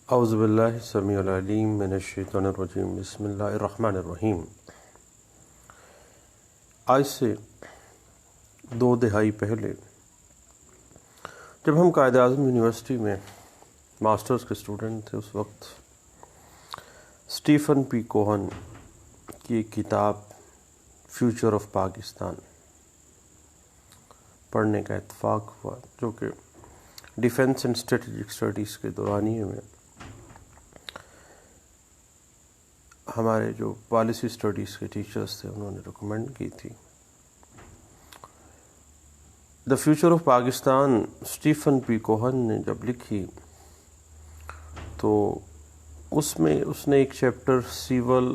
اعوذ باللہ السمیع العلیم من الشیطان الرجیم بسم اللہ الرحمن الرحیم۔ آج سے 2 دہائی پہلے جب ہم قائد اعظم یونیورسٹی میں ماسٹرز کے اسٹوڈنٹ تھے، اس وقت اسٹیفن پی کوہن کی ایک کتاب فیوچر آف پاکستان پڑھنے کا اتفاق ہوا، جو کہ ڈیفینس اینڈ اسٹریٹجک اسٹڈیز کے دورانیے میں ہمارے جو پالیسی اسٹڈیز کے ٹیچرز تھے انہوں نے ریکمینڈ کی تھی۔ The future of Pakistan Stephen P Cohen نے جب لکھی تو اس میں اس نے ایک chapter civil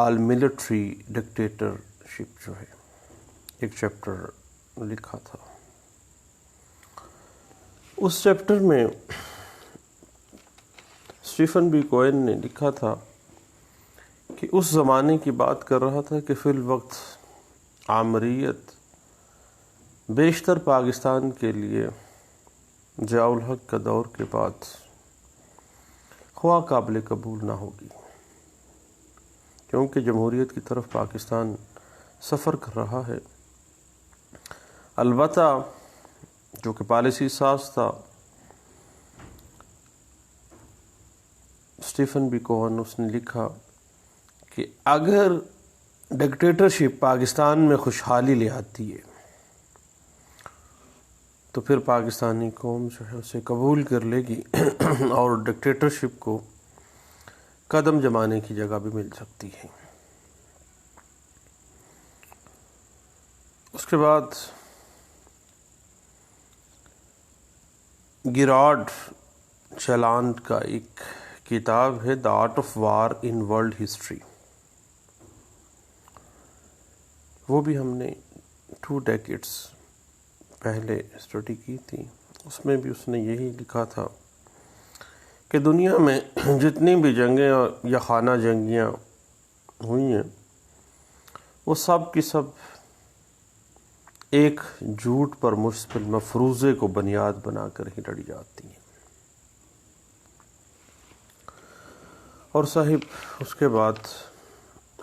all military dictatorship جو ہے ایک چیپٹر لکھا تھا۔ اس چیپٹر میں اسٹیفن پی کوہن نے لکھا تھا کہ اس زمانے کی بات کر رہا تھا کہ فی الوقت آمریت بیشتر پاکستان کے لیے ضیاء الحق کا دور کے بعد خواہ قابل قبول نہ ہوگی، کیونکہ جمہوریت کی طرف پاکستان سفر کر رہا ہے۔ البتہ جو کہ پالیسی ساز تھا اسٹیفن پی کوہن، اس نے لکھا کہ اگر ڈکٹیٹرشپ پاکستان میں خوشحالی لے آتی ہے تو پھر پاکستانی قوم جو ہے اسے قبول کر لے گی اور ڈکٹیٹرشپ کو قدم جمانے کی جگہ بھی مل سکتی ہے۔ اس کے بعد گیرارڈ چیلانڈ کا ایک کتاب ہے the art of war in world history, وہ بھی ہم نے 2 ڈیکیڈز پہلے اسٹڈی کی تھی۔ اس میں بھی اس نے یہی لکھا تھا کہ دنیا میں جتنی بھی جنگیں یا خانہ جنگیاں ہوئی ہیں وہ سب کی سب ایک جھوٹ پر مشتمل مفروضے کو بنیاد بنا کر ہی لڑی جاتی ہیں۔ اور صاحب اس کے بعد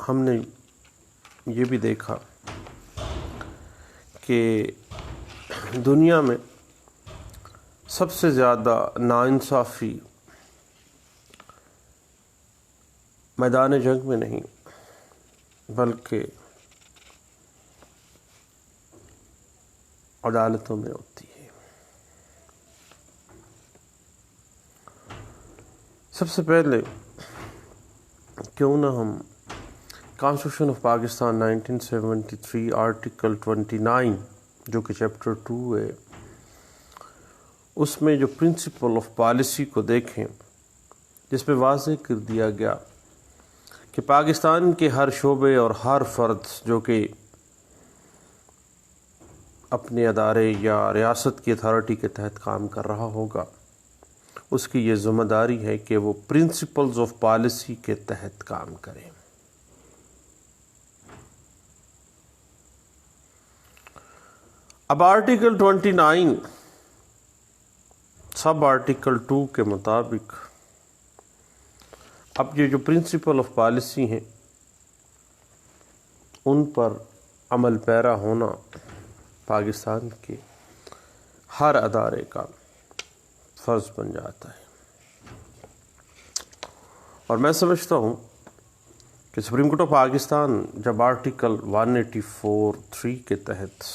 ہم نے یہ بھی دیکھا کہ دنیا میں سب سے زیادہ ناانصافی میدان جنگ میں نہیں بلکہ عدالتوں میں ہوتی ہے۔ سب سے پہلے کیوں نہ ہم کانسٹیٹیوشن آف پاکستان 1973 آرٹیکل 29 جو کہ چیپٹر 2 ہے، اس میں جو پرنسپل آف پالیسی کو دیکھیں، جس میں واضح کر دیا گیا کہ پاکستان کے ہر شعبے اور ہر فرد جو کہ اپنے ادارے یا ریاست کی اتھارٹی کے تحت کام کر رہا ہوگا، اس کی یہ ذمہ داری ہے کہ وہ پرنسپلز آف پالیسی کے تحت کام کرے۔ اب آرٹیکل 29 سب آرٹیکل 2 کے مطابق اب یہ جو پرنسپل آف پالیسی ہیں ان پر عمل پیرا ہونا پاکستان کے ہر ادارے کا فرض بن جاتا ہے۔ اور میں سمجھتا ہوں کہ سپریم کورٹ آف پاکستان جب آرٹیکل 184(3) کے تحت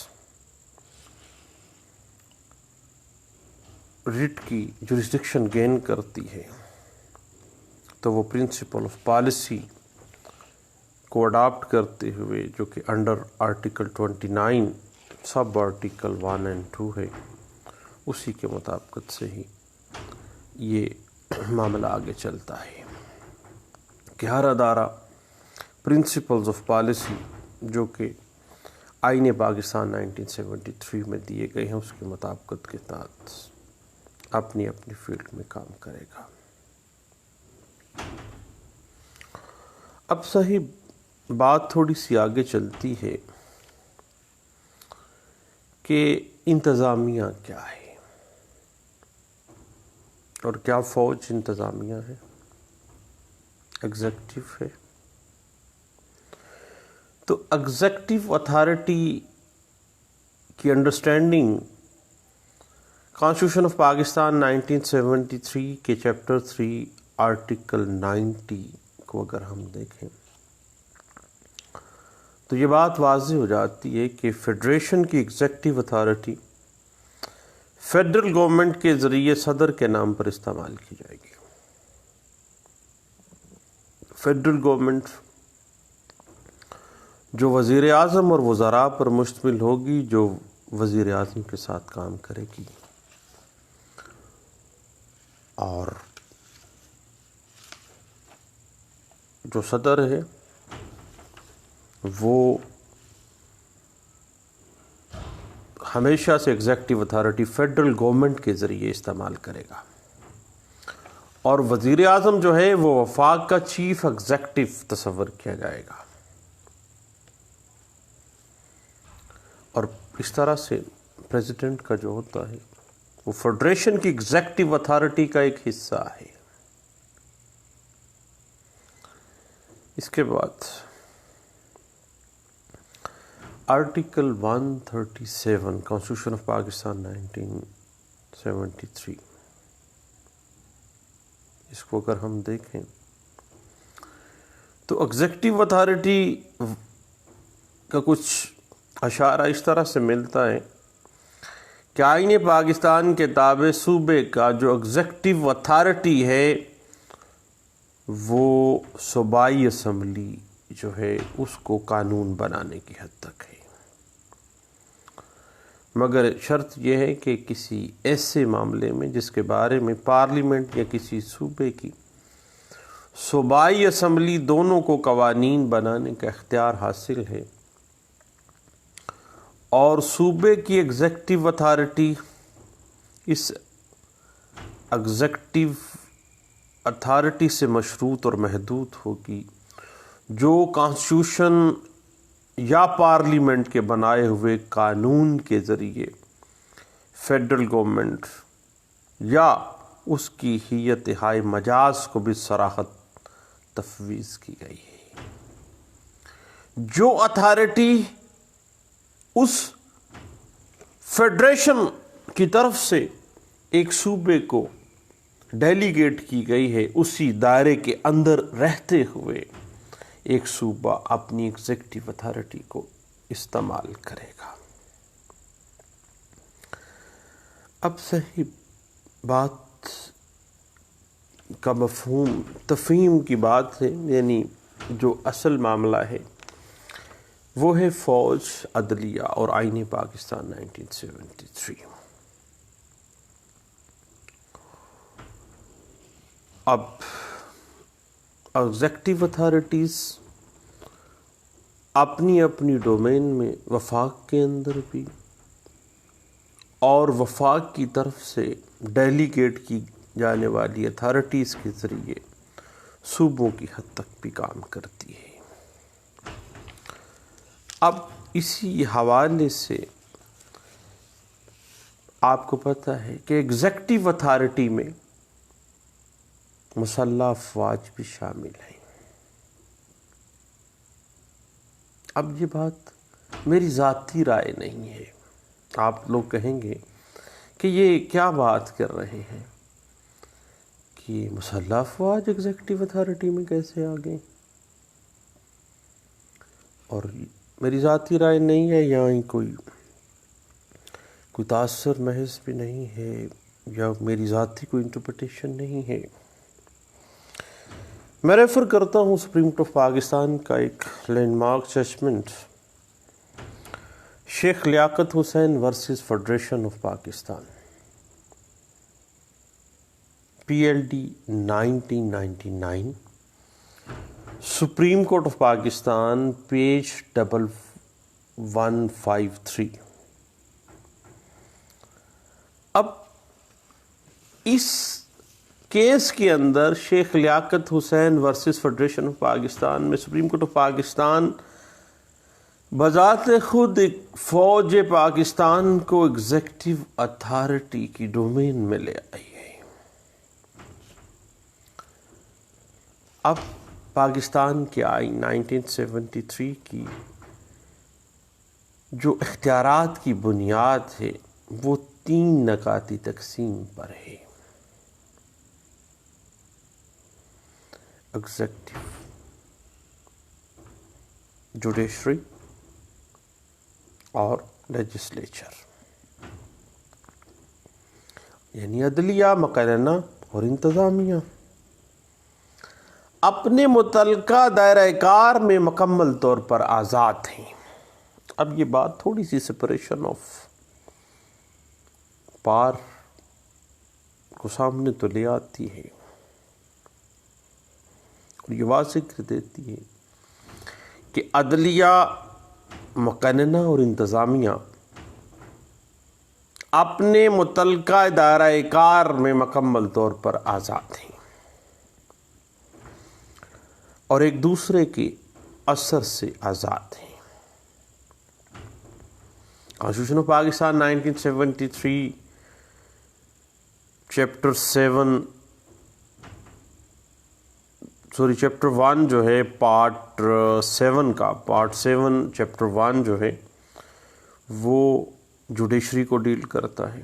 ریٹ کی جورسڈکشن گین کرتی ہے تو وہ پرنسپل آف پالیسی کو اڈاپٹ کرتے ہوئے جو کہ انڈر آرٹیکل 29 سب آرٹیکل 1 اور 2 ہے، اسی کے مطابقت سے ہی یہ معاملہ آگے چلتا ہے کہ ہر ادارہ پرنسپلز آف پالیسی جو کہ آئین پاکستان 1973 میں دیے گئے ہیں اس کے مطابقت کے تحت اپنی اپنی فیلڈ میں کام کرے گا۔ اب صحیح بات تھوڑی سی آگے چلتی ہے کہ انتظامیہ کیا ہے۔ اور کیا فوج انتظامیہ ہے، ایگزیکٹو ہے. تو ایگزیکٹو اتھارٹی کی انڈرسٹینڈنگ کانسٹیٹیوشن آف پاکستان 1973 کے چیپٹر 3 آرٹیکل 90 کو اگر ہم دیکھیں تو یہ بات واضح ہو جاتی ہے کہ فیڈریشن کی ایگزیکٹو اتھارٹی فیڈرل گورنمنٹ کے ذریعے صدر کے نام پر استعمال کی جائے گی. فیڈرل گورنمنٹ جو وزیر اعظم اور وزراء پر مشتمل ہوگی، جو وزیر اعظم کے ساتھ کام کرے گی، اور جو صدر ہے وہ ہمیشہ سے ایگزیکٹو اتھارٹی فیڈرل گورنمنٹ کے ذریعے استعمال کرے گا، اور وزیر اعظم جو ہے وہ وفاق کا چیف ایگزیکٹو تصور کیا جائے گا. اور اس طرح سے پریزیڈنٹ کا جو ہوتا ہے وہ فیڈریشن کی ایگزیکٹو اتھارٹی کا ایک حصہ ہے. اس کے بعد آرٹیکل 137 کانسٹیٹیوشن آف پاکستان 1973، اس کو اگر ہم دیکھیں تو ایگزیکٹو اتھارٹی کا کچھ اشارہ اس طرح سے ملتا ہے کہ آئین پاکستان کے تابع صوبے کا جو ایگزیکٹو اتھارٹی ہے وہ صوبائی اسمبلی جو ہے اس کو قانون بنانے کی حد تک ہے، مگر شرط یہ ہے کہ کسی ایسے معاملے میں جس کے بارے میں پارلیمنٹ یا کسی صوبے کی صوبائی اسمبلی دونوں کو قوانین بنانے کا اختیار حاصل ہے، اور صوبے کی ایگزیکٹو اتھارٹی اس ایگزیکٹو اتھارٹی سے مشروط اور محدود ہوگی جو کانسٹیٹیوشن یا پارلیمنٹ کے بنائے ہوئے قانون کے ذریعے فیڈرل گورنمنٹ یا اس کی ہیئت ہائے مجاز کو بھی صراحت تفویض کی گئی ہے. جو اتھارٹی اس فیڈریشن کی طرف سے ایک صوبے کو ڈیلیگیٹ کی گئی ہے، اسی دائرے کے اندر رہتے ہوئے ایک صوبہ اپنی ایگزیکٹو اتھارٹی کو استعمال کرے گا. اب صحیح بات کا مفہوم تفہیم کی بات ہے، یعنی جو اصل معاملہ ہے وہ ہے فوج، عدلیہ اور آئین پاکستان 1973. اب ایگزیکٹو اتھارٹیز اپنی اپنی ڈومین میں وفاق کے اندر بھی اور وفاق کی طرف سے ڈیلیگیٹ کی جانے والی اتھارٹیز کے ذریعے صوبوں کی حد تک بھی کام کرتی ہے. اب اسی حوالے سے آپ کو پتہ ہے کہ ایگزیکٹو اتھارٹی میں مسلح افواج بھی شامل ہیں. اب یہ بات میری ذاتی رائے نہیں ہے، آپ لوگ کہیں گے کہ یہ کیا بات کر رہے ہیں کہ مسلح افواج ایگزیکٹو اتھارٹی میں کیسے آ گئے، اور میری ذاتی رائے نہیں ہے، یہاں کوئی تاثر محض بھی نہیں ہے یا میری ذاتی کوئی انٹرپریٹیشن نہیں ہے. میں ریفر کرتا ہوں سپریم کورٹ آف پاکستان کا ایک land mark judgment, Sheikh Liaquat Hussain versus federation of Pakistan, PLD 1999، Supreme court of Pakistan, page 1153. اب اس کیس کے اندر Sheikh Liaquat Hussain versus federation of Pakistan میں سپریم کورٹ آف پاکستان بذات خود ایک فوج پاکستان کو ایگزیکٹو اتھارٹی کی ڈومین میں لے آئی ہے. اب پاکستان کے آئین 1973 کی جو اختیارات کی بنیاد ہے وہ 3 نکاتی تقسیم پر ہے: ایگزیکٹو، جوڈیشری اور لیجسلیچر، یعنی عدلیہ، مقننہ اور انتظامیہ اپنے متعلقہ دائرہ کار میں مکمل طور پر آزاد ہیں۔ اب یہ بات تھوڑی سی سپریشن آف پاور کو سامنے تو لے آتی ہے اور یہ واضح کر دیتی ہے کہ عدلیہ، مقننہ اور انتظامیہ اپنے متعلقہ دائرہ کار میں مکمل طور پر آزاد ہیں اور ایک دوسرے کے اثر سے آزاد ہیں۔ کانسٹیٹیوشن آف پاکستان 1973 چیپٹر 1 جو ہے پارٹ 7 چیپٹر 1 جو ہے وہ جوڈیشری کو ڈیل کرتا ہے،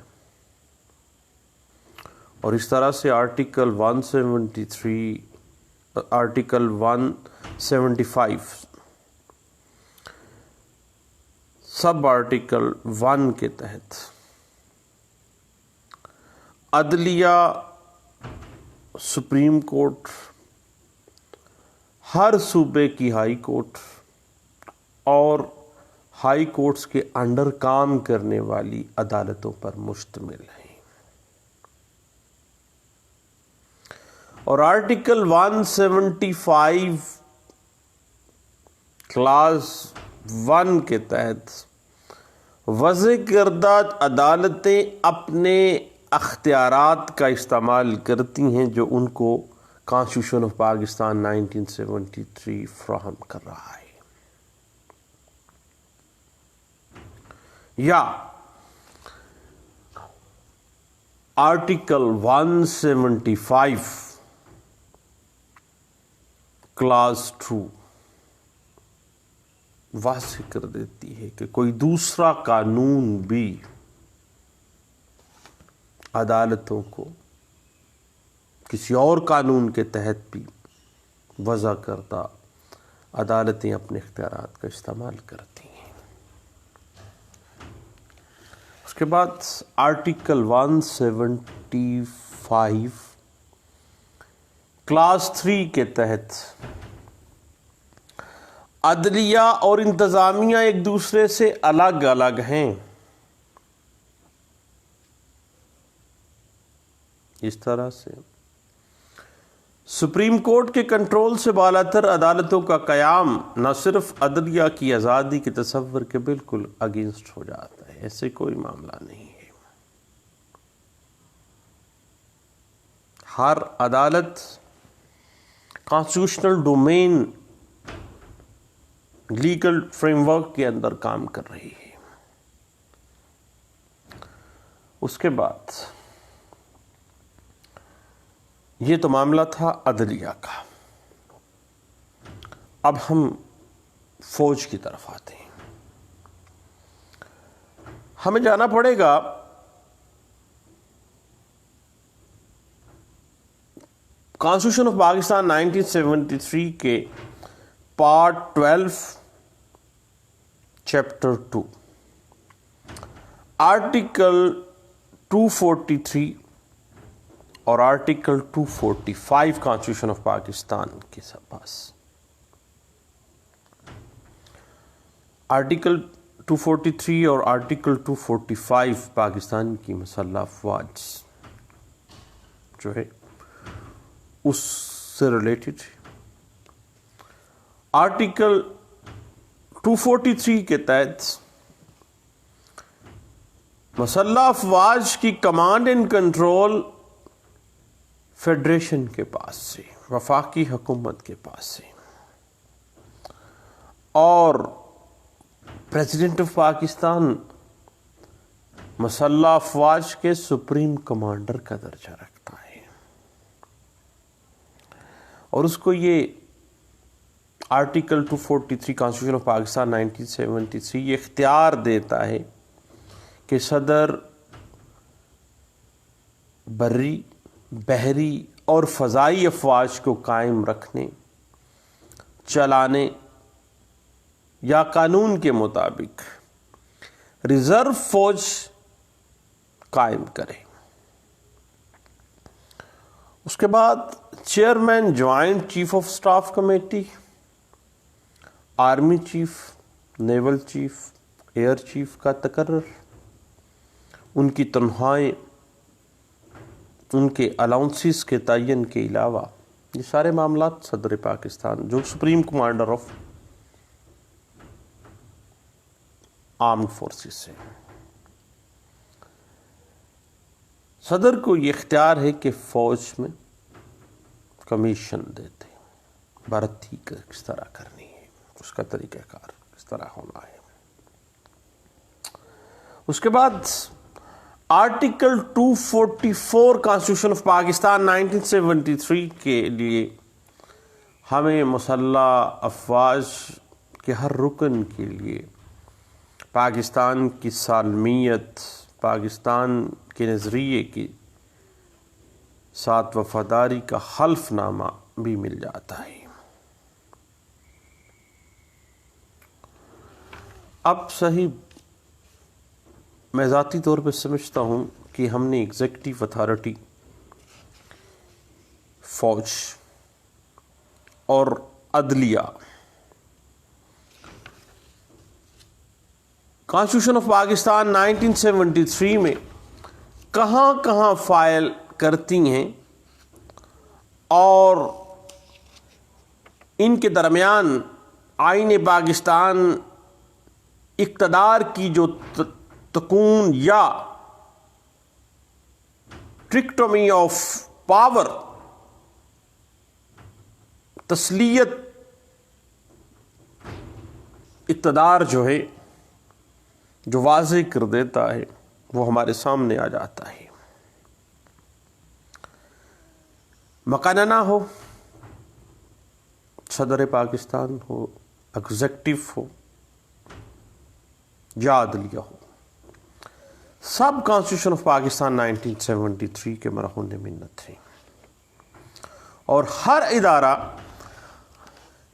اور اس طرح سے آرٹیکل 175 سب آرٹیکل 1 کے تحت عدلیہ، سپریم کورٹ، ہر صوبے کی ہائی کورٹ اور ہائی کورٹس کے انڈر کام کرنے والی عدالتوں پر مشتمل ہیں، اور آرٹیکل 175 کلاس 1 کے تحت وضع کردہ عدالتیں اپنے اختیارات کا استعمال کرتی ہیں جو ان کو کانسٹیٹیوشن آف پاکستان 1973 فراہم کر رہا ہے۔ یا آرٹیکل 175 کلاس 2 واضح کر دیتی ہے کہ کوئی دوسرا قانون بھی عدالتوں کو کسی اور قانون کے تحت بھی وضع کردہ عدالتیں اپنے اختیارات کا استعمال کرتی ہیں۔ اس کے بعد آرٹیکل 175 کلاس 3 کے تحت عدلیہ اور انتظامیہ ایک دوسرے سے الگ الگ ہیں۔ اس طرح سے سپریم کورٹ کے کنٹرول سے بالاتر عدالتوں کا قیام نہ صرف عدلیہ کی آزادی کے تصور کے بالکل اگینسٹ ہو جاتا ہے، ایسے کوئی معاملہ نہیں ہے۔ ہر عدالت constitutional domain legal frame work کے اندر کام کر رہی ہے۔ اس کے بعد یہ تو معاملہ تھا عدلیہ کا۔ اب ہم فوج کی طرف آتے ہیں۔ ہمیں جانا پڑے گا کانسٹیٹیوشن آف پاکستان 1973 کے پارٹ 12 چیپٹر 2 آرٹیکل 243 اور آرٹیکل 245 کانسٹیٹیوشن آف پاکستان کے پاس۔ آرٹیکل 243 اور آرٹیکل 245 پاکستان کی مسلح افواج جو ہے اس سے ریلیٹڈ ہے۔ آرٹیکل 243 کے تحت مسلح افواج کی کمانڈ اینڈ کنٹرول فیڈریشن کے پاس سے، وفاقی حکومت کے پاس سے، اور پریزیڈنٹ آف پاکستان مسلح افواج کے سپریم کمانڈر کا درجہ رکھتا ہے، اور اس کو یہ آرٹیکل 243 کانسٹیٹیوشن آف پاکستان 1973 یہ اختیار دیتا ہے کہ صدر بری، بحری اور فضائی افواج کو قائم رکھنے، چلانے یا قانون کے مطابق ریزرو فوج قائم کرے۔ اس کے بعد chairman joint chief of staff committee, army chief, naval chief, air chief کا تقرر، ان کی تنخواہیں، ان کے الاؤنسز کے تعین کے علاوہ یہ سارے معاملات صدر پاکستان جو supreme commander of armed forces ہیں، صدر کو یہ اختیار ہے کہ فوج میں کمیشن دیتے، بھرتی کس طرح کرنی ہے، اس کا طریقہ کار کس طرح ہونا ہے۔ اس کے بعد آرٹیکل 244 کانسٹیٹیوشن آف پاکستان 1973 کے لیے ہمیں مسلح افواج کے ہر رکن کے لیے پاکستان کی سالمیت، پاکستان کے نظریے کے ساتھ وفاداری کا حلف نامہ بھی مل جاتا ہے۔ اب صحیح میں ذاتی طور پہ سمجھتا ہوں کہ ہم نے ایگزیکٹو اتھارٹی، فوج اور عدلیہ کانسٹیٹیوشن آف پاکستان 1973 میں کہاں کہاں فائل کرتی ہیں اور ان کے درمیان آئین پاکستان اقتدار کی جو تکون یا ٹرکٹومی آف پاور، تسلیت اقتدار جو ہے جو واضح کر دیتا ہے، وہ ہمارے سامنے آ جاتا ہے۔ مقننہ ہو، صدر پاکستان ہو، ایگزیکٹو ہو یا عدلیہ ہو، سب کانسٹیٹیوشن آف پاکستان 1973 کے مرہون منت ہیں، اور ہر ادارہ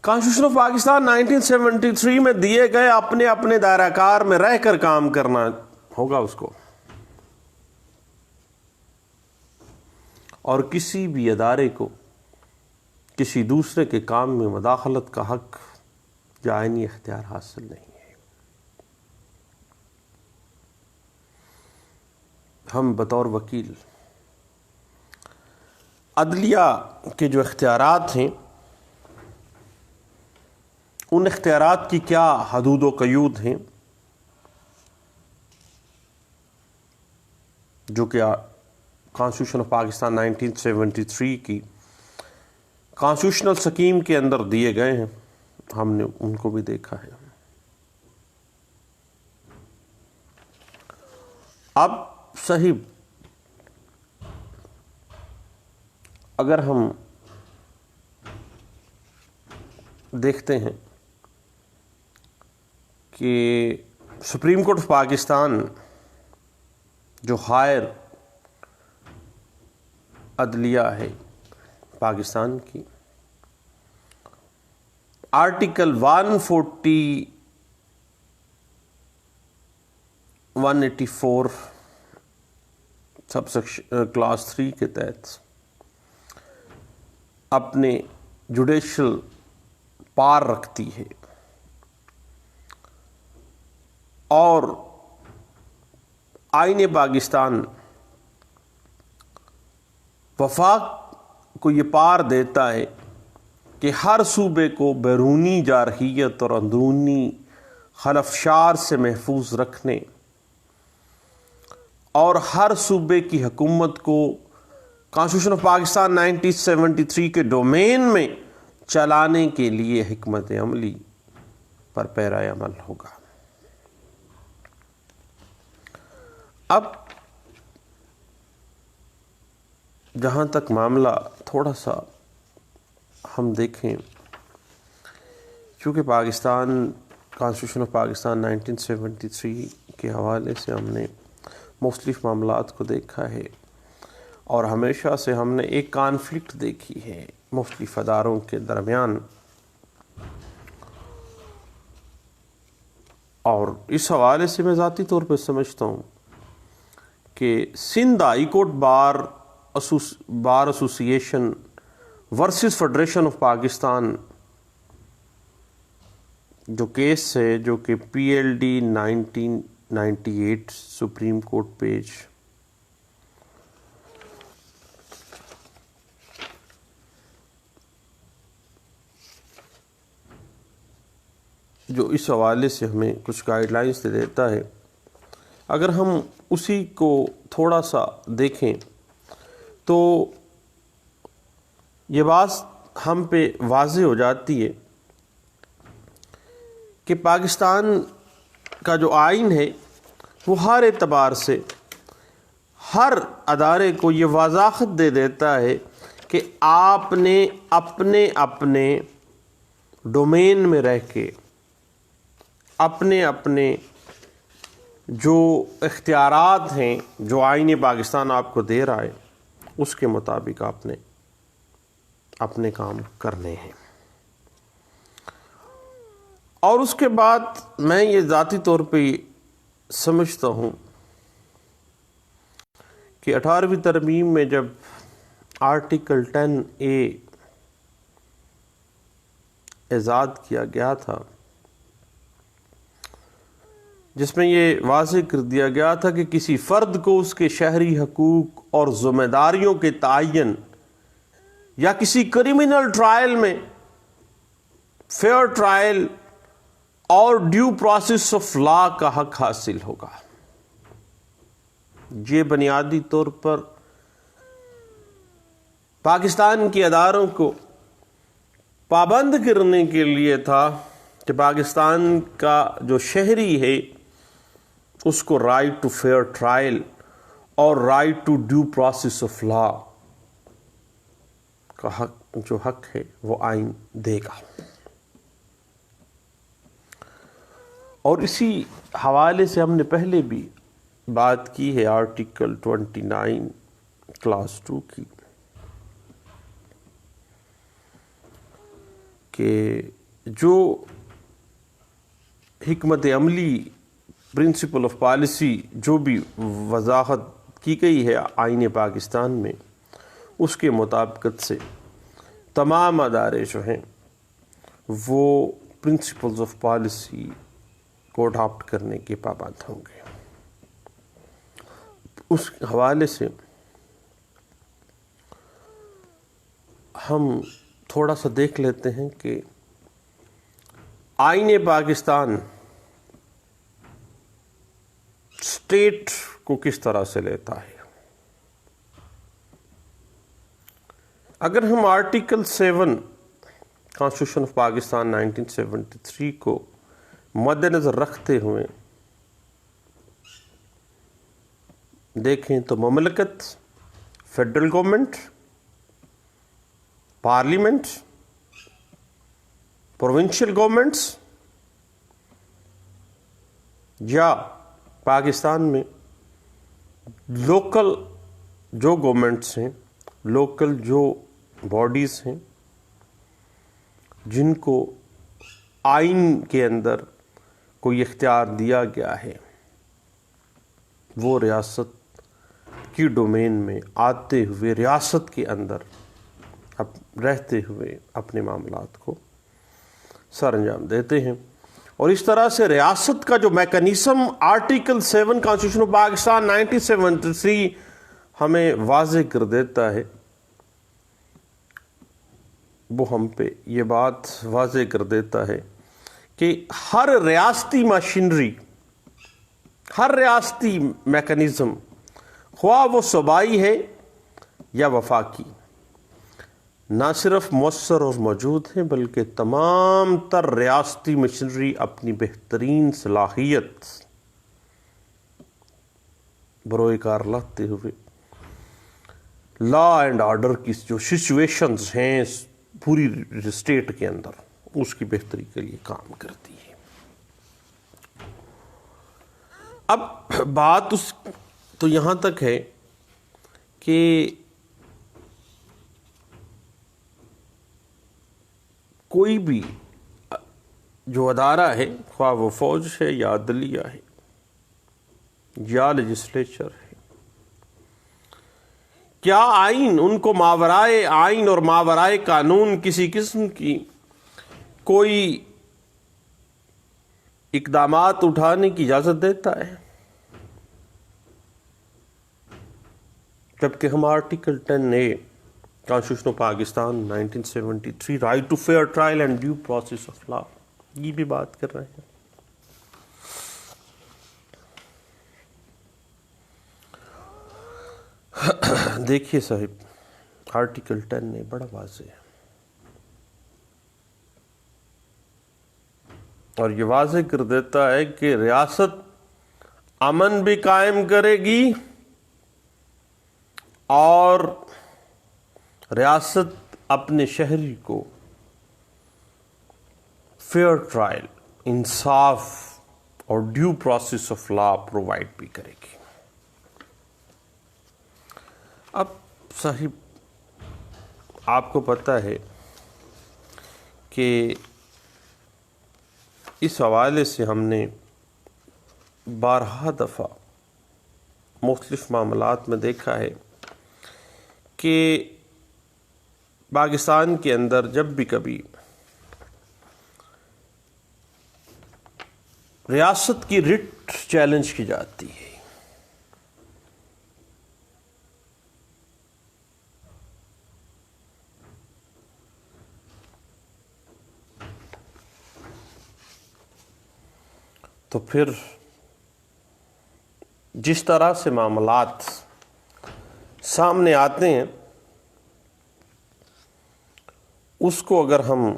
کانسٹیٹیوشن آف پاکستان 1973 میں دیے گئے اپنے اپنے دائرہ کار میں رہ کر کام کرنا ہوگا اس کو، اور کسی بھی ادارے کو کسی دوسرے کے کام میں مداخلت کا حق یا آئینی اختیار حاصل نہیں ہے۔ ہم بطور وکیل عدلیہ کے جو اختیارات ہیں، ان اختیارات کی کیا حدود و قیود ہیں جو کہ کانسٹیٹیوشن آف پاکستان 1973 کی کانسٹیٹیوشنل سکیم کے اندر دیے گئے ہیں، ہم نے ان کو بھی دیکھا ہے۔ اب صحیح اگر ہم دیکھتے ہیں کہ سپریم کورٹ آف پاکستان جو ہائر عدلیہ ہے پاکستان کی، آرٹیکل 140 184 سب سیکشن کلاس 3 کے تحت اپنے جوڈیشل پار رکھتی ہے، اور آئین پاکستان وفاق کو یہ پار دیتا ہے کہ ہر صوبے کو بیرونی جارحیت اور اندرونی خلفشار سے محفوظ رکھنے اور ہر صوبے کی حکومت کو کانسٹیٹیوشن آف پاکستان 1973 کے ڈومین میں چلانے کے لیے حکمت عملی پر پیرا عمل ہوگا۔ اب جہاں تک معاملہ تھوڑا سا ہم دیکھیں، چونکہ پاکستان کانسٹیٹیوشن آف پاکستان 1973 کے حوالے سے ہم نے مختلف معاملات کو دیکھا ہے، اور ہمیشہ سے ہم نے ایک کانفلکٹ دیکھی ہے مختلف اداروں کے درمیان، اور اس حوالے سے میں ذاتی طور پہ سمجھتا ہوں کہ Sindh high court bar association versus federation of Pakistan جو کیس ہے، جو کہ PLD 1998 سپریم کورٹ پیج جو اس حوالے سے ہمیں کچھ گائیڈ لائنز دے دیتا ہے، اگر ہم اسی کو تھوڑا سا دیکھیں تو یہ بات ہم پہ واضح ہو جاتی ہے کہ پاکستان کا جو آئین ہے وہ ہر اعتبار سے ہر ادارے کو یہ وضاحت دے دیتا ہے کہ آپ نے اپنے اپنے ڈومین میں رہ کے اپنے اپنے جو اختیارات ہیں جو آئین پاکستان آپ کو دے رہا ہے اس کے مطابق آپ نے اپنے کام کرنے ہیں۔ اور اس کے بعد میں یہ ذاتی طور پہ سمجھتا ہوں کہ 18ویں ترمیم میں جب آرٹیکل 10A ایجاد کیا گیا تھا، جس میں یہ واضح کر دیا گیا تھا کہ کسی فرد کو اس کے شہری حقوق اور ذمہ داریوں کے تعین یا کسی کریمنل ٹرائل میں فیئر ٹرائل اور ڈیو پروسیس آف لا کا حق حاصل ہوگا۔ یہ بنیادی طور پر پاکستان کے اداروں کو پابند کرنے کے لیے تھا کہ پاکستان کا جو شہری ہے اس کو رائٹ ٹو فیئر ٹرائل اور right to due process of law کا حق، جو حق ہے وہ آئین دے گا۔ اور اسی حوالے سے ہم نے پہلے بھی بات کی ہے آرٹیکل 29 کلاس 2 کی، کہ جو حکمت عملی پرنسپل آف پالیسی جو بھی وضاحت کی گئی ہے آئین پاکستان میں، اس کے مطابقت سے تمام ادارے جو ہیں وہ پرنسپلز آف پالیسی کو اڈاپٹ کرنے کے پابند ہوں گے۔ اس حوالے سے ہم تھوڑا سا دیکھ لیتے ہیں کہ آئین پاکستان اسٹیٹ کو کس طرح سے لیتا ہے۔ اگر ہم آرٹیکل 7 کانسٹیٹیوشن آف پاکستان 1973 کو مد نظر رکھتے ہوئے دیکھیں تو مملکت، federal government, parliament, provincial governments یا پاکستان میں لوکل جو گورنمنٹس ہیں، لوکل جو باڈیز ہیں جن کو آئین کے اندر کوئی اختیار دیا گیا ہے، وہ ریاست کی ڈومین میں آتے ہوئے ریاست کے اندر رہتے ہوئے اپنے معاملات کو سر انجام دیتے ہیں۔ اور اس طرح سے ریاست کا جو mechanism article 7 constitution of Pakistan 1973 ہمیں واضح کر دیتا ہے، وہ ہم پہ یہ بات واضح کر دیتا ہے کہ ہر ریاستی مشینری، ہر ریاستی میکانزم، خواہ وہ صوبائی ہے یا وفاقی، نہ صرف مؤثر اور موجود ہیں بلکہ تمام تر ریاستی مشینری اپنی بہترین صلاحیت بروئے کار لاتے ہوئے لا اینڈ آرڈر کی جو سچویشنز ہیں پوری اسٹیٹ کے اندر اس کی بہتری کے لیے کام کرتی ہے۔ اب بات اس تو یہاں تک ہے کہ کوئی بھی جو ادارہ ہے، خواہ وہ فوج ہے یا عدلیہ ہے یا لیجسلیچر ہے، کیا آئین ان کو ماورائے آئین اور ماورائے قانون کسی قسم کی کوئی اقدامات اٹھانے کی اجازت دیتا ہے؟ جبکہ ہم article 10A constitution of Pakistan 1973 right to fair trial and due process of law یہ بھی بات کر رہے ہیں۔ دیکھیے صاحب، آرٹیکل 10A بڑا واضح ہے، اور یہ واضح کر دیتا ہے کہ ریاست امن بھی قائم کرے گی اور ریاست اپنے شہری کو فیئر ٹرائل، انصاف اور due process of law provide بھی کرے گی۔ اب صاحب آپ کو پتہ ہے کہ اس حوالے سے ہم نے بارہا دفعہ مختلف معاملات میں دیکھا ہے کہ پاکستان کے اندر جب بھی کبھی ریاست کی رٹ چیلنج کی جاتی ہے، تو پھر جس طرح سے معاملات سامنے آتے ہیں اس کو اگر ہم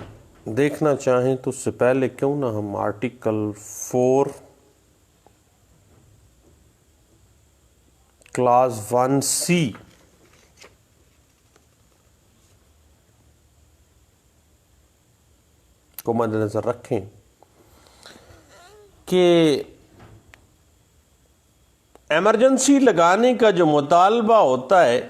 دیکھنا چاہیں تو اس سے پہلے کیوں نہ ہم آرٹیکل 4 کلاز 1C کو مد نظر رکھیں کہ ایمرجنسی لگانے کا جو مطالبہ ہوتا ہے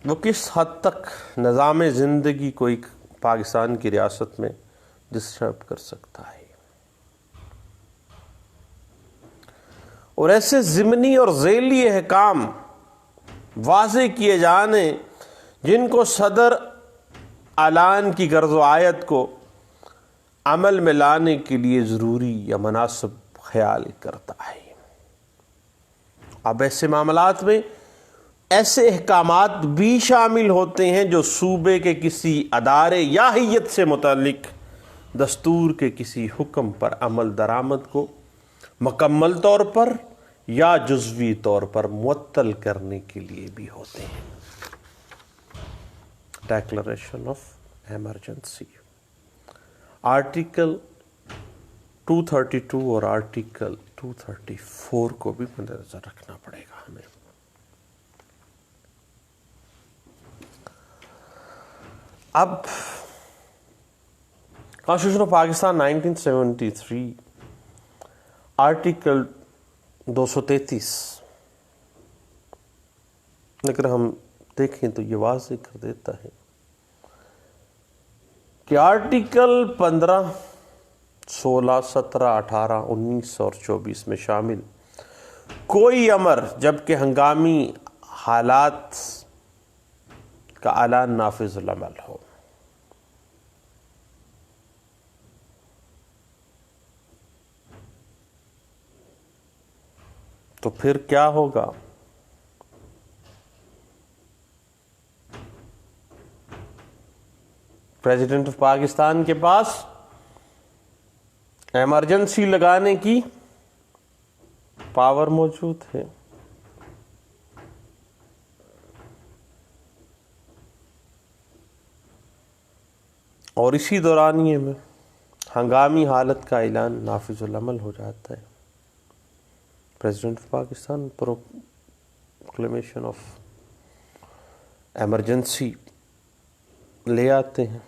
وہ کس حد تک نظام زندگی کو ایک پاکستان کی ریاست میں ڈسٹرب کر سکتا ہے، اور ایسے ضمنی اور ذیلی احکام واضح کیے جانے جن کو صدر اعلان کی غرض و آیت کو عمل میں لانے کے لیے ضروری یا مناسب خیال کرتا ہے۔ اب ایسے معاملات میں ایسے احکامات بھی شامل ہوتے ہیں جو صوبے کے کسی ادارے یا ہیئت سے متعلق دستور کے کسی حکم پر عمل درآمد کو مکمل طور پر یا جزوی طور پر معطل کرنے کے لیے بھی ہوتے ہیں۔ ڈیکلریشن آف ایمرجنسی، آرٹیکل 232 اور آرٹیکل 234 کو بھی مد نظر رکھنا پڑے گا ہمیں۔ اب کانسٹیٹیوشن آف پاکستان 1973 آرٹیکل 233 اگر ہم دیکھیں تو یہ واضح کر دیتا ہے کہ آرٹیکل 15، 16، 17، 18، 19 اور 24 میں شامل کوئی امر جبکہ ہنگامی حالات کا اعلان نافذ العمل ہو، تو پھر کیا ہوگا؟ پریزیڈنٹ آف پاکستان کے پاس ایمرجنسی لگانے کی پاور موجود ہے، اور اسی دورانیے میں ہنگامی حالت کا اعلان نافذ العمل ہو جاتا ہے۔ President of Pakistan proclamation of emergency لے آتے ہیں۔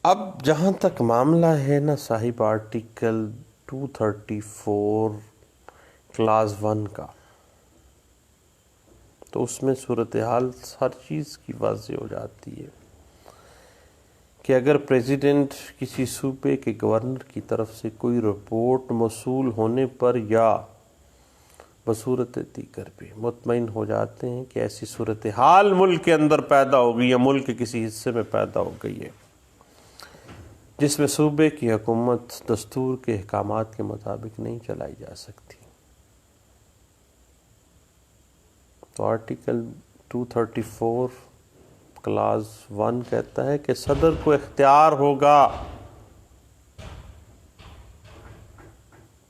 اب جہاں تک معاملہ ہے نا صاحب آرٹیکل 234 کلاس 1 کا، تو اس میں صورتحال ہر چیز کی واضح ہو جاتی ہے کہ اگر پریزیڈنٹ کسی صوبے کے گورنر کی طرف سے کوئی رپورٹ موصول ہونے پر یا بصورت دیگر بھی مطمئن ہو جاتے ہیں کہ ایسی صورتحال ملک کے اندر پیدا ہو گئی یا ملک کے کسی حصے میں پیدا ہو گئی ہے جس میں صوبے کی حکومت دستور کے احکامات کے مطابق نہیں چلائی جا سکتی، تو آرٹیکل 234 کلاس 1 کہتا ہے کہ صدر کو اختیار ہوگا،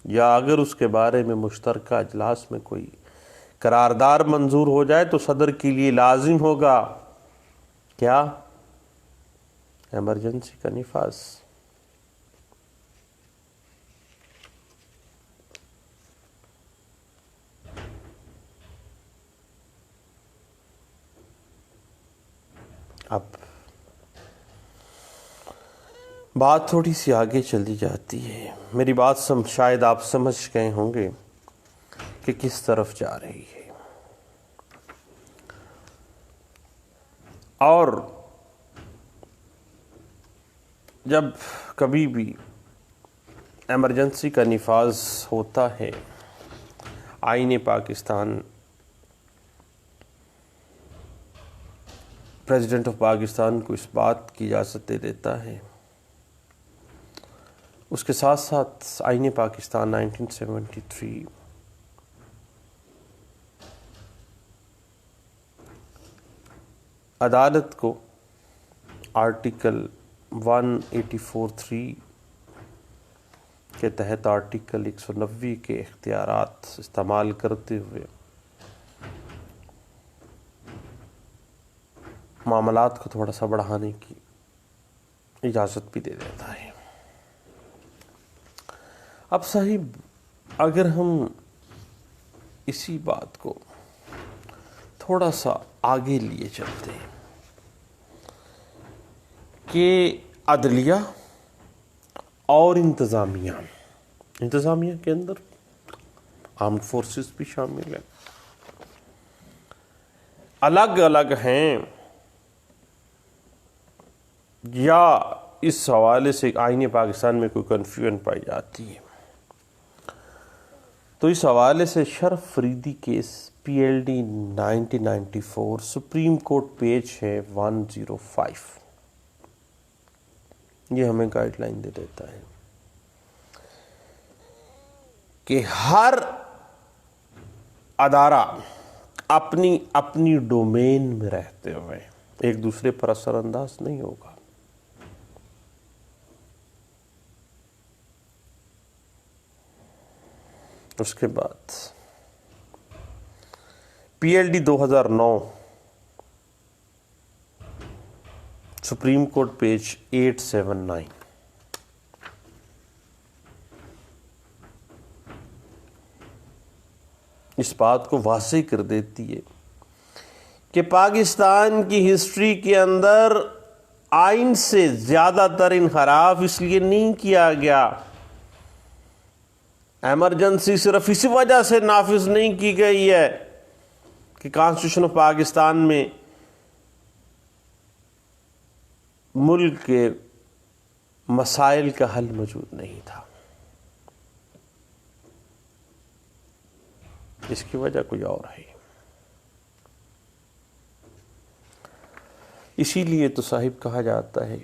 یا اگر اس کے بارے میں مشترکہ اجلاس میں کوئی قرارداد منظور ہو جائے تو صدر کے لیے لازم ہوگا کیا؟ ایمرجنسی کا نفاذ۔ اب بات تھوڑی سی آگے چلی جاتی ہے، میری بات شاید آپ سمجھ گئے ہوں گے کہ کس طرف جا رہی ہے، اور جب کبھی بھی ایمرجنسی کا نفاذ ہوتا ہے، آئین پاکستان پریزیڈنٹ آف پاکستان کو اس بات کی اجازت دے دیتا ہے، اس کے ساتھ ساتھ آئین پاکستان 1973 عدالت کو آرٹیکل 184(3) کے تحت آرٹیکل 190 کے اختیارات استعمال کرتے ہوئے معاملات کو تھوڑا سا بڑھانے کی اجازت بھی دے دیتا ہے۔ اب صاحب اگر ہم اسی بات کو تھوڑا سا آگے لیے چلتے ہیں کہ عدلیہ اور انتظامیہ کے اندر آرمڈ فورسز بھی شامل ہیں، الگ الگ ہیں، یا اس حوالے سے آئین پاکستان میں کوئی کنفیوژن پائی جاتی ہے، تو اس حوالے سے Sharaf Faridi case PLD 1994 Supreme court page ہے 105، یہ ہمیں گائیڈ لائن دے دیتا ہے کہ ہر ادارہ اپنی ڈومین میں رہتے ہوئے ایک دوسرے پر اثر انداز نہیں ہوگا۔ اس کے بعد PLD 2009 سپریم کورٹ پیج 879، اس بات کو واضح کر دیتی ہے کہ پاکستان کی ہسٹری کے اندر آئین سے زیادہ تر انحراف اس لیے نہیں کیا گیا، ایمرجنسی صرف اسی وجہ سے نافذ نہیں کی گئی ہے کہ کانسٹیٹیوشن آف پاکستان میں ملک کے مسائل کا حل موجود نہیں تھا، اس کی وجہ کوئی اور ہے۔ اسی لیے تو صاحب کہا جاتا ہے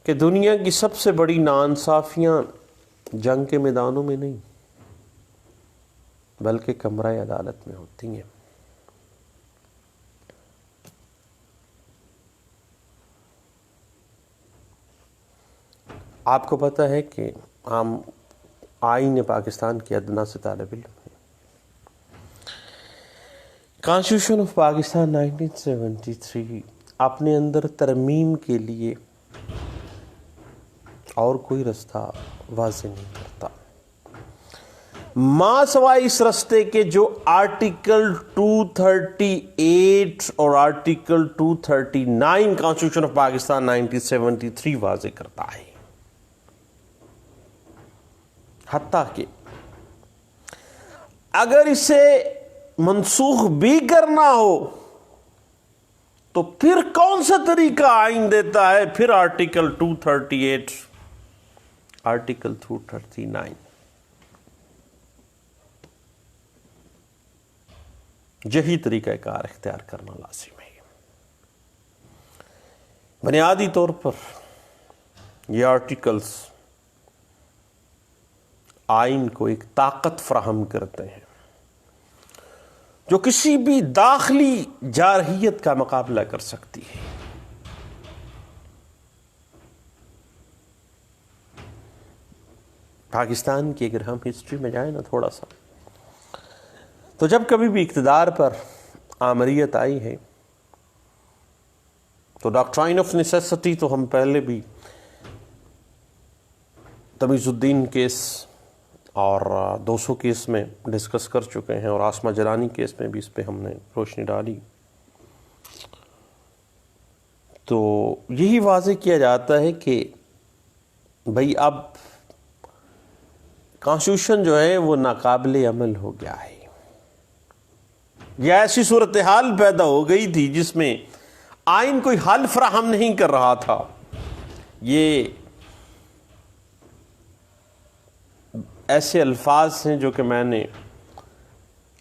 کہ دنیا کی سب سے بڑی ناانصافیاں جنگ کے میدانوں میں نہیں بلکہ کمرہ عدالت میں ہوتی ہیں۔ آپ کو پتہ ہے کہ ہم آئین پاکستان کے ادنا سے طالب علم ہیں، کانسٹیٹیوشن آف پاکستان 1973 اپنے اندر ترمیم کے لیے اور کوئی رستہ واضح نہیں کرتا، ماں سوائے اس رستے کے جو آرٹیکل 238 اور آرٹیکل 239 کانسٹیٹیوشن آف پاکستان 1973 واضح کرتا ہے. حتیٰ کہ اگر اسے منسوخ بھی کرنا ہو تو پھر کون سا طریقہ آئین دیتا ہے؟ پھر آرٹیکل 238 آرٹیکل 239 یہی طریقہ کار اختیار کرنا لازم ہے. بنیادی طور پر یہ آرٹیکلز آئین کو ایک طاقت فراہم کرتے ہیں جو کسی بھی داخلی جارحیت کا مقابلہ کر سکتی ہے. پاکستان کی اگر ہم ہسٹری میں جائیں نا تھوڑا سا، تو جب کبھی بھی اقتدار پر آمریت آئی ہے تو ڈاکٹرائن آف نیسیسٹی تو ہم پہلے بھی تمیز الدین کیس اور 200 کیس میں ڈسکس کر چکے ہیں، اور آسما جلانی کیس میں بھی اس پہ ہم نے روشنی ڈالی. تو یہی واضح کیا جاتا ہے کہ بھئی اب کانسٹیٹیوشن جو ہے وہ ناقابل عمل ہو گیا ہے. یہ ایسی صورتحال پیدا ہو گئی تھی جس میں آئین کوئی حل فراہم نہیں کر رہا تھا. یہ ایسے الفاظ ہیں جو کہ میں نے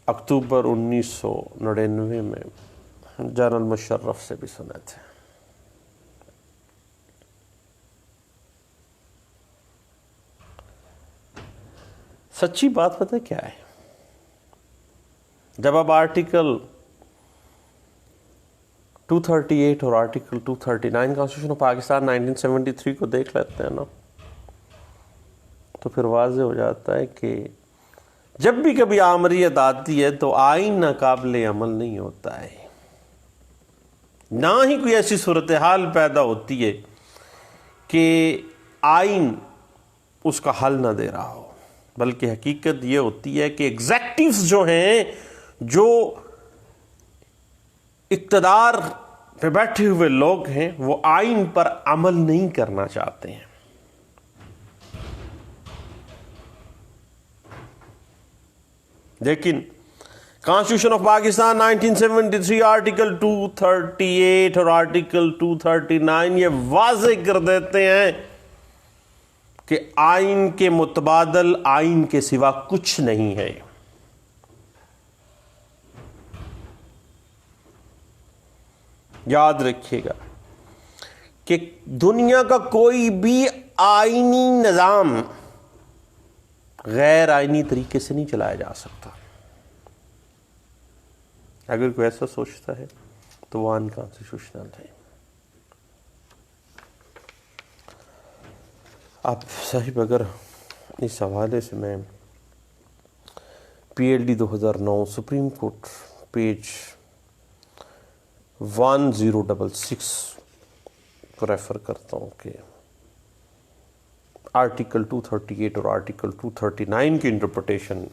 اکتوبر 1999 میں جنرل مشرف سے بھی سنے تھے. سچی بات پتہ کیا ہے؟ جب آپ آرٹیکل 238 اور آرٹیکل 239 کانسٹیٹیوشن آف پاکستان 1973 کو دیکھ لیتے ہیں نا، تو پھر واضح ہو جاتا ہے کہ جب بھی کبھی آمریت آتی ہے تو آئین ناقابل عمل نہیں ہوتا ہے. نہ ہی کوئی ایسی صورتحال پیدا ہوتی ہے کہ آئین اس کا حل نہ دے رہا ہو، بلکہ حقیقت یہ ہوتی ہے کہ ایگزیکٹوز جو ہیں، جو اقتدار پہ بیٹھے ہوئے لوگ ہیں، وہ آئین پر عمل نہیں کرنا چاہتے ہیں. لیکن کانسٹیٹیوشن آف پاکستان 1973 آرٹیکل 238 اور آرٹیکل 239 یہ واضح کر دیتے ہیں کہ آئین کے متبادل آئین کے سوا کچھ نہیں ہے. یاد رکھیے گا کہ دنیا کا کوئی بھی آئینی نظام غیر آئینی طریقے سے نہیں چلایا جا سکتا. اگر کوئی ایسا سوچتا ہے تو وہ انکانسٹیٹیوشنل ہے. اب صاحب اگر اس حوالے سے میں PLD 2009 سپریم کورٹ پیج 1066 کو ریفر کرتا ہوں کہ آرٹیکل 238 اور آرٹیکل 239 کی انٹرپریٹیشن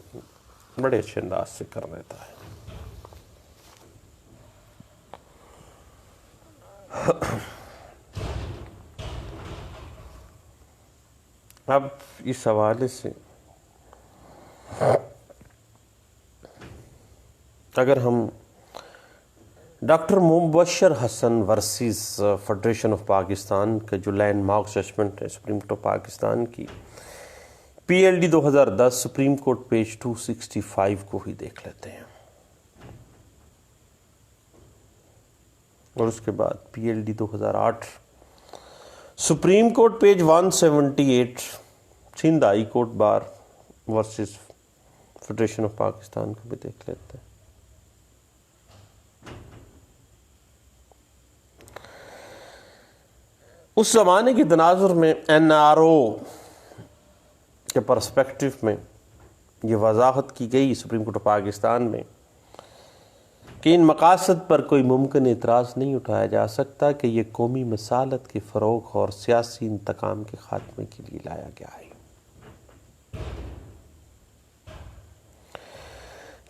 بڑے اچھے انداز سے کر دیتا ہے. اب اس حوالے سے اگر ہم doctor Mubashir Hassan versus federation of Pakistan کا جو لینڈ مارک ججمنٹ ہے سپریم کورٹ آف پاکستان کی PLD 2010 سپریم کورٹ پیج 265 کو ہی دیکھ لیتے ہیں، اور اس کے بعد PLD 2008 supreme court page 178 Sindh high court bar versus federation of Pakistan کو بھی دیکھ لیتے ہیں. اس زمانے کے تناظر میں NRO کے پرسپیکٹو میں یہ وضاحت کی گئی سپریم کورٹ آف پاکستان میں کہ ان مقاصد پر کوئی ممکن اعتراض نہیں اٹھایا جا سکتا کہ یہ قومی مسالت کے فروغ اور سیاسی انتقام کے خاتمے کے لیے لایا گیا ہے.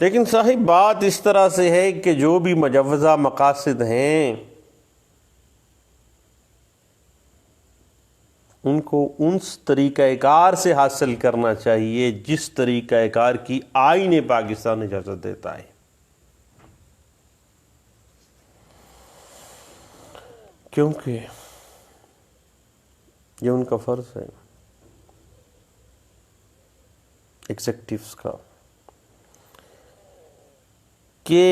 لیکن صاحب بات اس طرح سے ہے کہ جو بھی مجوزہ مقاصد ہیں ان کو اس طریقہ کار سے حاصل کرنا چاہیے جس طریقہ کار کی آئین پاکستان اجازت دیتا ہے. کیونکہ یہ ان کا فرض ہے ایگزیکٹوز کا کہ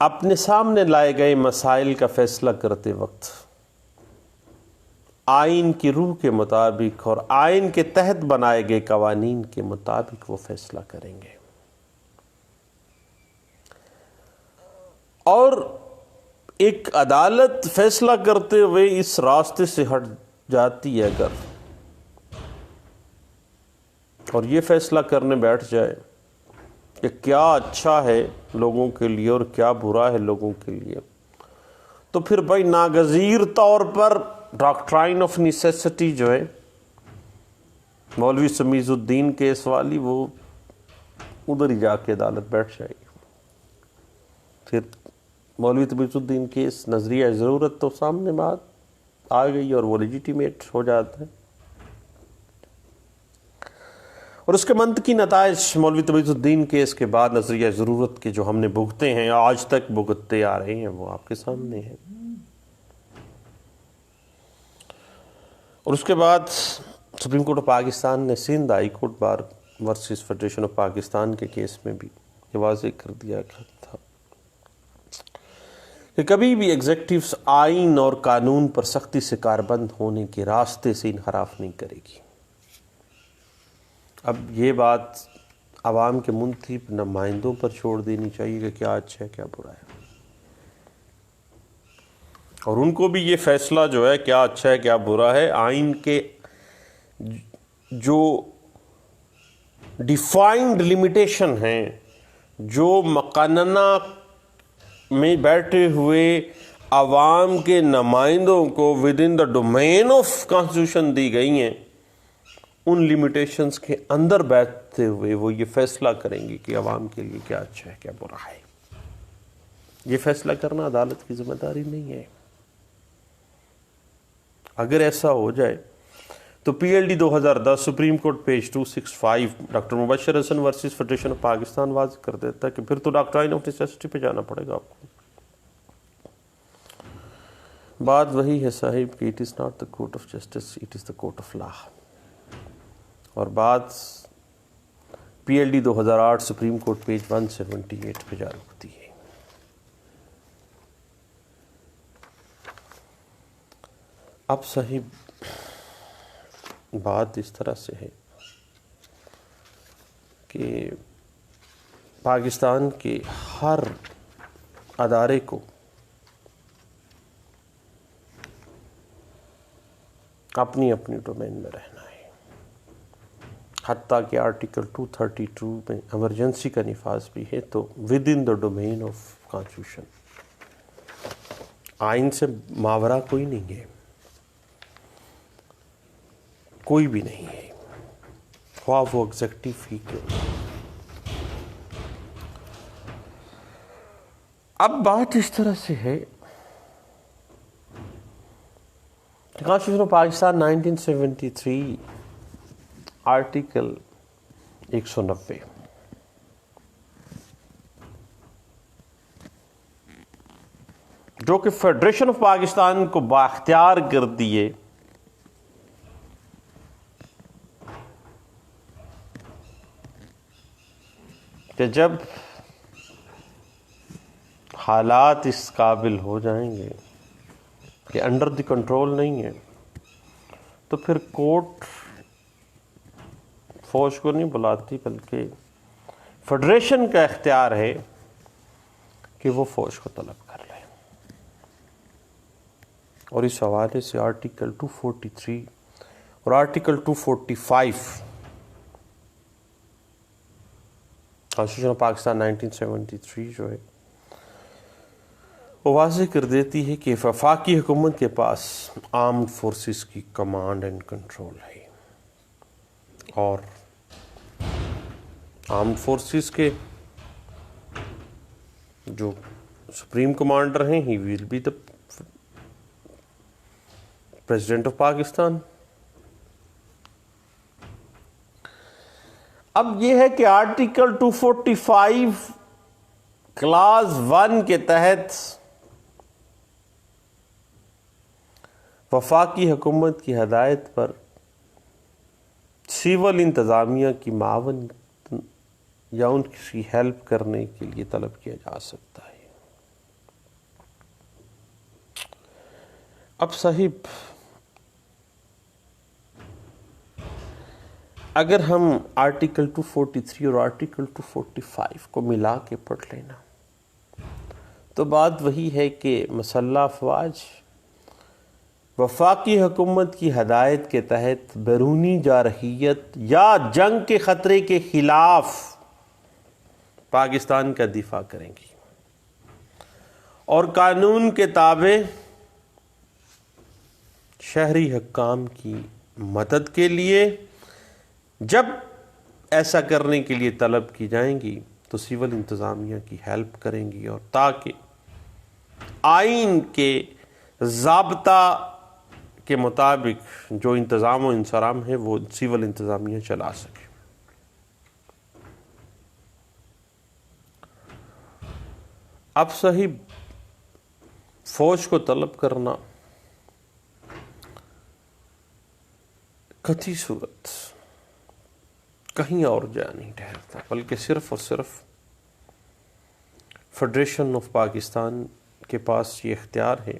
اپنے سامنے لائے گئے مسائل کا فیصلہ کرتے وقت آئین کی روح کے مطابق اور آئین کے تحت بنائے گئے قوانین کے مطابق وہ فیصلہ کریں گے. اور ایک عدالت فیصلہ کرتے ہوئے اس راستے سے ہٹ جاتی ہے اگر، اور یہ فیصلہ کرنے بیٹھ جائے کہ کیا اچھا ہے لوگوں کے لیے اور کیا برا ہے لوگوں کے لیے، تو پھر بھائی ناگزیر طور پر ڈاکٹرائن آف نیسیسٹی جو ہے مولوی سمیع الدین کیس والی، وہ ادھر ہی جا کے عدالت بیٹھ جائے گی. پھر مولوی سمیع الدین کیس نظریہ ضرورت تو سامنے بات آ گئی اور وہ لیجیٹیمیٹ ہو جاتا ہے، اور اس کے منطقی نتائج مولوی سمیع الدین کیس کے بعد نظریہ ضرورت کے جو ہم نے بھگتے ہیں آج تک بھگتتے آ رہے ہیں وہ آپ کے سامنے ہیں. اور اس کے بعد سپریم کورٹ آف پاکستان نے Sindh high court bar versus federation of Pakistan کے کیس میں بھی یہ واضح کر دیا تھا کہ کبھی بھی ایگزیکٹوز آئین اور قانون پر سختی سے کاربند ہونے کے راستے سے انحراف نہیں کرے گی. اب یہ بات عوام کے منتخب نمائندوں پر چھوڑ دینی چاہیے کہ کیا اچھا ہے کیا برا ہے، اور ان کو بھی یہ فیصلہ جو ہے کیا اچھا ہے کیا برا ہے آئین کے جو ڈیفائنڈ لمیٹیشن ہیں، جو مقننہ میں بیٹھے ہوئے عوام کے نمائندوں کو within the domain of constitution دی گئی ہیں، ان لمیٹیشنز کے اندر بیٹھتے ہوئے وہ یہ فیصلہ کریں گے کہ عوام کے لیے کیا اچھا ہے کیا برا ہے. یہ فیصلہ کرنا عدالت کی ذمہ داری نہیں ہے. اگر ایسا ہو جائے تو P L D 2010 supreme court page 265 doctor Mubashir Hassan versus federation of Pakistan واضح کر دیتا ہے کہ پھر تو ڈاکٹرائن آف نیسیسٹی پہ جانا پڑے گا آپ کو. بات وہی ہے صاحب کہ it is not the court of justice, it is the court of law. اور بات پی L D 2008 supreme court page 178 پہ جا رکتی ہے. اب صاحب بات اس طرح سے ہے کہ پاکستان کے ہر ادارے کو اپنی اپنی ڈومین میں رہنا ہے. حتیٰ کہ آرٹیکل 232 میں ایمرجنسی کا نفاذ بھی ہے تو with in the domain of constitution. آئین سے ماورا کوئی نہیں ہے، کوئی بھی نہیں ہے، خواہ وہ ایگزیکٹو ہی کیوں. اب بات اس طرح سے ہے کہ کانسٹیٹیوشن آف پاکستان 1973 آرٹیکل 190 جو کہ فیڈریشن آف پاکستان کو بااختیار کر دیے کہ جب حالات اس قابل ہو جائیں گے کہ انڈر دی کنٹرول نہیں ہے تو پھر کورٹ فوج کو نہیں بلاتی بلکہ فیڈریشن کا اختیار ہے کہ وہ فوج کو طلب کر لے. اور اس حوالے سے آرٹیکل 243 اور آرٹیکل 245 کانسٹیٹیوشن آف پاکستان 1973 جو ہے وہ واضح کر دیتی ہے کہ وفاقی حکومت کے پاس آرمڈ فورسز کی کمانڈ اینڈ کنٹرول ہے، اور آرمڈ فورسز کے جو سپریم کمانڈر ہیں he will be the president of Pakistan. اب یہ ہے کہ آرٹیکل 245 کلاز 1 کے تحت وفاقی حکومت کی ہدایت پر سول انتظامیہ کی معاون یا ان کی ہیلپ کرنے کے لیے طلب کیا جا سکتا ہے. اب صاحب اگر ہم آرٹیکل 243 اور آرٹیکل 245 کو ملا کے پڑھ لینا تو بات وہی ہے کہ مسلح افواج وفاقی حکومت کی ہدایت کے تحت بیرونی جارحیت یا جنگ کے خطرے کے خلاف پاکستان کا دفاع کریں گی اور قانون کے تابع شہری حکام کی مدد کے لیے جب ایسا کرنے کے لیے طلب کی جائیں گی تو سول انتظامیہ کی ہیلپ کریں گی، اور تاکہ آئین کے ضابطہ کے مطابق جو انتظام و انصرام ہے وہ سول انتظامیہ چلا سکے. اب صاحب فوج کو طلب کرنا قطعی صورت کہیں اور جا نہیں ٹھہرتا، بلکہ صرف اور صرف فیڈریشن آف پاکستان کے پاس یہ اختیار ہے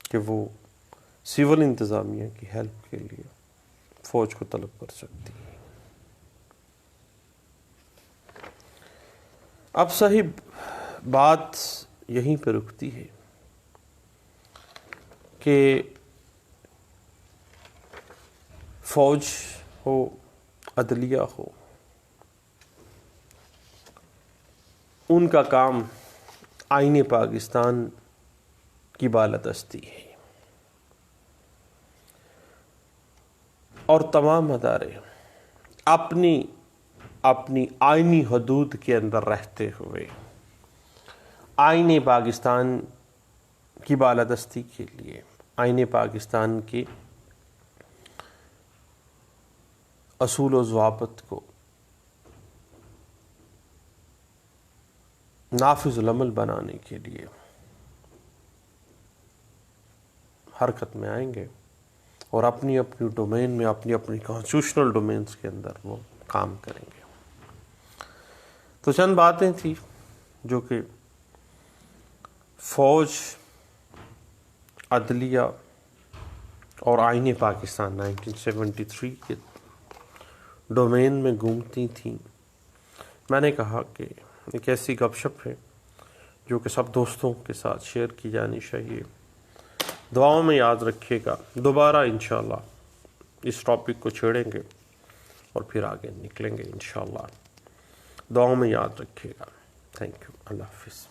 کہ وہ سول انتظامیہ کی ہیلپ کے لیے فوج کو طلب کر سکتی ہے. اب صاحب بات یہیں پہ رکتی ہے کہ فوج ہو، عدلیہ ہو، ان کا کام آئین پاکستان کی بالادستی ہے، اور تمام ادارے اپنی آئینی حدود کے اندر رہتے ہوئے آئین پاکستان کی بالادستی کے لیے، آئین پاکستان کے اصول و ضوابط کو نافذ العمل بنانے کے لیے حرکت میں آئیں گے، اور اپنی ڈومین میں اپنی کانسٹیٹیوشنل ڈومینز کے اندر وہ کام کریں گے. تو چند باتیں تھیں جو کہ فوج، عدلیہ اور آئین پاکستان 1973 کے ڈومین میں گھومتی تھیں. میں نے کہا کہ ایک ایسی گپ شپ ہے جو کہ سب دوستوں کے ساتھ شیئر کی جانی چاہیے. دعاؤں میں یاد رکھیے گا. دوبارہ انشاءاللہ اس ٹاپک کو چھیڑیں گے اور پھر آگے نکلیں گے انشاءاللہ. دعاؤں میں یاد رکھیے گا. Thank you. اللہ حافظ.